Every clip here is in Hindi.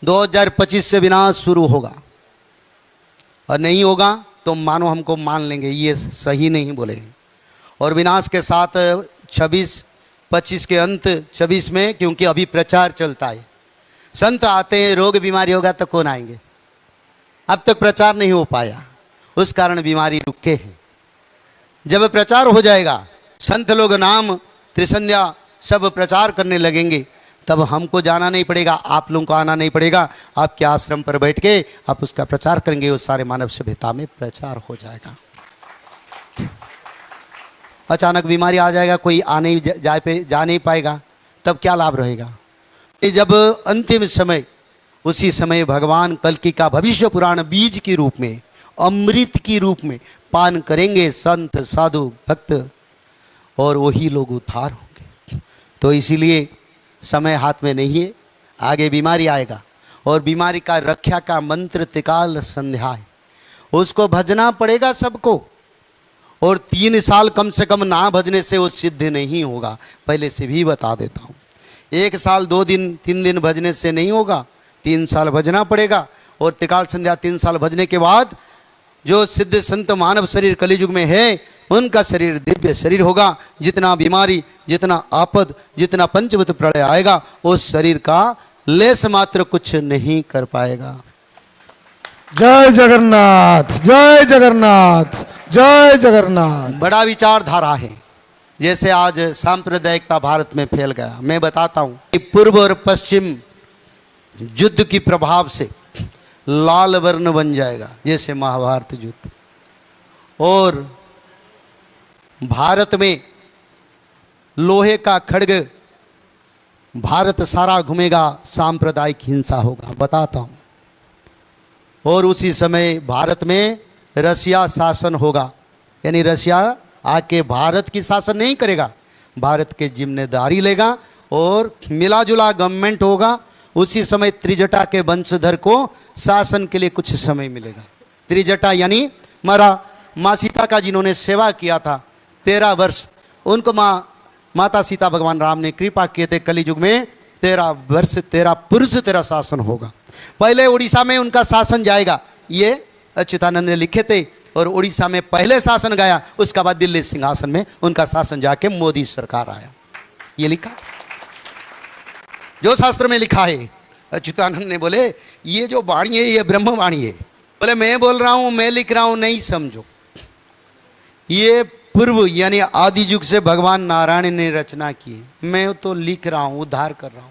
2025 से विनाश शुरू होगा, और नहीं होगा तो मानो हमको मान लेंगे ये सही नहीं बोलेंगे। और विनाश के साथ 26-25 के अंत 26 में, क्योंकि अभी प्रचार चलता है, संत आते हैं, रोग बीमारी होगा तो कौन आएंगे। अब तक प्रचार नहीं हो पाया, उस कारण बीमारी रुके हैं। जब प्रचार हो जाएगा, संत लोग नाम त्रिसंध्या सब प्रचार करने लगेंगे, तब हमको जाना नहीं पड़ेगा, आप लोगों को आना नहीं पड़ेगा। आपके आश्रम पर बैठ के आप उसका प्रचार करेंगे, उस सारे मानव सभ्यता में प्रचार हो जाएगा। अचानक बीमारी आ जाएगा, कोई जा नहीं पाएगा, तब क्या लाभ रहेगा। जब अंतिम समय, उसी समय भगवान कल्कि का भविष्य पुराण बीज के रूप में, अमृत की रूप में पान करेंगे संत साधु भक्त, और वही लोग उद्धार होंगे। तो इसीलिए समय हाथ में नहीं है, आगे बीमारी आएगा, और बीमारी का रक्षा का मंत्र त्रिकाल संध्या है, उसको भजना पड़ेगा सबको। और 3 साल कम से कम ना भजने से वो सिद्ध नहीं होगा, पहले से भी बता देता हूँ। 1 साल 2 दिन 3 दिन भजने से नहीं होगा, 3 साल भजना पड़ेगा। और त्रिकाल संध्या 3 साल भजने के बाद जो सिद्ध संत मानव शरीर कलियुग में है, उनका शरीर दिव्य शरीर होगा। जितना बीमारी, जितना आपद, जितना पंचभूत प्रलय आएगा, उस शरीर का लेस मात्र कुछ नहीं कर पाएगा। जय जगन्नाथ, जय जगन्नाथ, जय जगन्नाथ। बड़ा विचारधारा है, जैसे आज सांप्रदायिकता भारत में फैल गया। मैं बताता हूँ कि पूर्व और पश्चिम युद्ध की प्रभाव से लाल वर्ण बन जाएगा, जैसे महाभारत युद्ध। और भारत में लोहे का खड्ग भारत सारा घूमेगा, सांप्रदायिक हिंसा होगा, बताता हूँ। और उसी समय भारत में रसिया शासन होगा, यानी रसिया आके भारत की शासन नहीं करेगा, भारत के जिम्मेदारी लेगा और मिला जुला गवर्नमेंट होगा। उसी समय त्रिजटा के वंशधर को शासन के लिए कुछ समय मिलेगा। त्रिजटा यानी माँ सीता का जिन्होंने सेवा किया था 13 वर्ष, उनको माता सीता भगवान राम ने कृपा किए थे। कलियुग में 13 वर्ष 13 पुरुष 13 शासन होगा। पहले उड़ीसा में उनका शासन जाएगा, ये अच्युतानंद ने लिखे थे। और उड़ीसा में पहले शासन गया, उसके बाद दिल्ली सिंहासन में उनका शासन जाके मोदी सरकार आया। ये लिखा जो शास्त्र में लिखा है। अच्युतानंद ने बोले ये जो वाणी है ये ब्रह्म वाणी है। बोले मैं बोल रहा हूं, मैं लिख रहा हूं, नहीं समझो। ये पूर्व यानी आदि युग से भगवान नारायण ने रचना की, मैं तो लिख रहा हूं, उद्धार कर रहा हूं।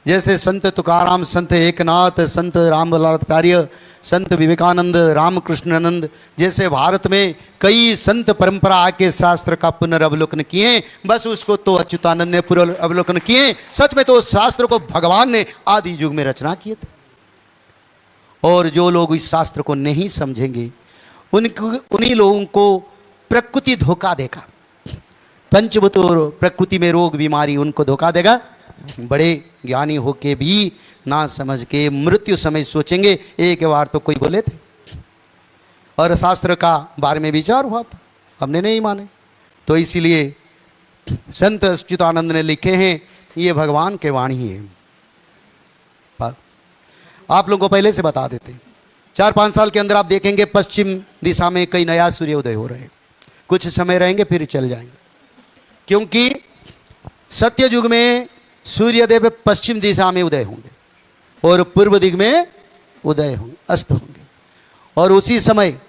जैसे संत तुकाराम, संत एकनाथ, संत रामलाचार्य, संत विवेकानंद, रामकृष्णानंद जैसे भारत में कई संत परंपरा आके शास्त्र का पुनर्वलोकन किए, बस उसको तो अच्युतानंद ने पुनर्वलोकन किए। सच में तो उस शास्त्र को भगवान ने आदि युग में रचना किए थे। और जो लोग इस शास्त्र को नहीं समझेंगे, उन्हीं लोगों को प्रकृति धोखा देगा। पंचभूत और प्रकृति में रोग बीमारी उनको धोखा देगा। बड़े ज्ञानी होके भी ना समझ के मृत्यु समय सोचेंगे। एक बार तो कोई बोले थे और शास्त्र का बारे में विचार हुआ था, हमने नहीं माने। तो इसीलिए संत अच्युतानंद ने लिखे हैं, ये भगवान के वाणी है। आप लोगों को पहले से बता देते, 4-5 साल के अंदर आप देखेंगे पश्चिम दिशा में कई नया सूर्योदय हो रहे हैं। कुछ समय रहेंगे फिर चल जाएंगे, क्योंकि सत्य युग में सूर्यदेव पश्चिम दिशा में उदय होंगे और पूर्व दिग में उदय होंगे, अस्त होंगे। और उसी समय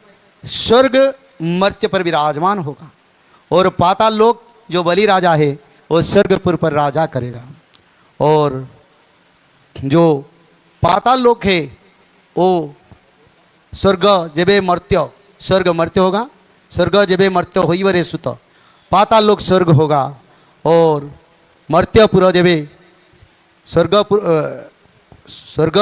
स्वर्ग मर्त्य पर विराजमान होगा और पाताल लोक जो बलि राजा है वो स्वर्गपुर पर राजा करेगा। और जो पाताल लोक है वो स्वर्ग जबे मर्त्य, स्वर्ग मर्त्य होगा, स्वर्ग जबे मर्त्य होई वरे सुत, पाताल लोक स्वर्ग होगा। और मर्त्यपुर जबे स्वर्ग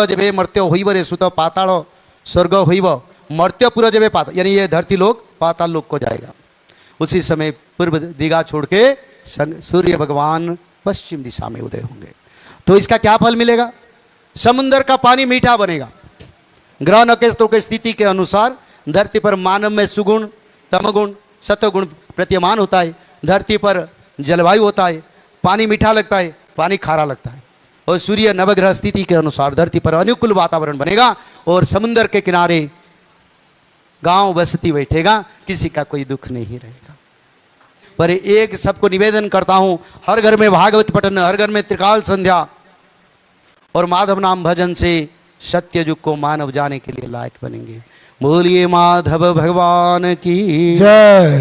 जबे मर्त्य होइब रे सुत, पाताल स्वर्ग होइब, मर्त्यपुर जबे पाताल, यानी ये धरती लोक पाताल लोक को जाएगा। उसी समय पूर्व दिशा छोड़ के सूर्य भगवान पश्चिम दिशा में उदय होंगे। तो इसका क्या फल मिलेगा? समुद्र का पानी मीठा बनेगा। ग्रह नक्षत्रों की स्थिति के अनुसार धरती पर मानव में सुगुण, तमगुण, सत्वगुण प्रतीयमान होता है। धरती पर जलवायु होता है, पानी मीठा लगता है, पानी खारा लगता है। और सूर्य नवग्रह स्थिति के अनुसार धरती पर अनुकूल वातावरण बनेगा और समुद्र के किनारे गांव बस्ती बैठेगा, किसी का कोई दुख नहीं रहेगा। पर एक सबको निवेदन करता हूं, हर घर में भागवत पठन, हर घर में त्रिकाल संध्या और माधव नाम भजन से सत्य युग को मानव जाने के लिए लायक बनेंगे। बोलिए माधव भगवान की जय।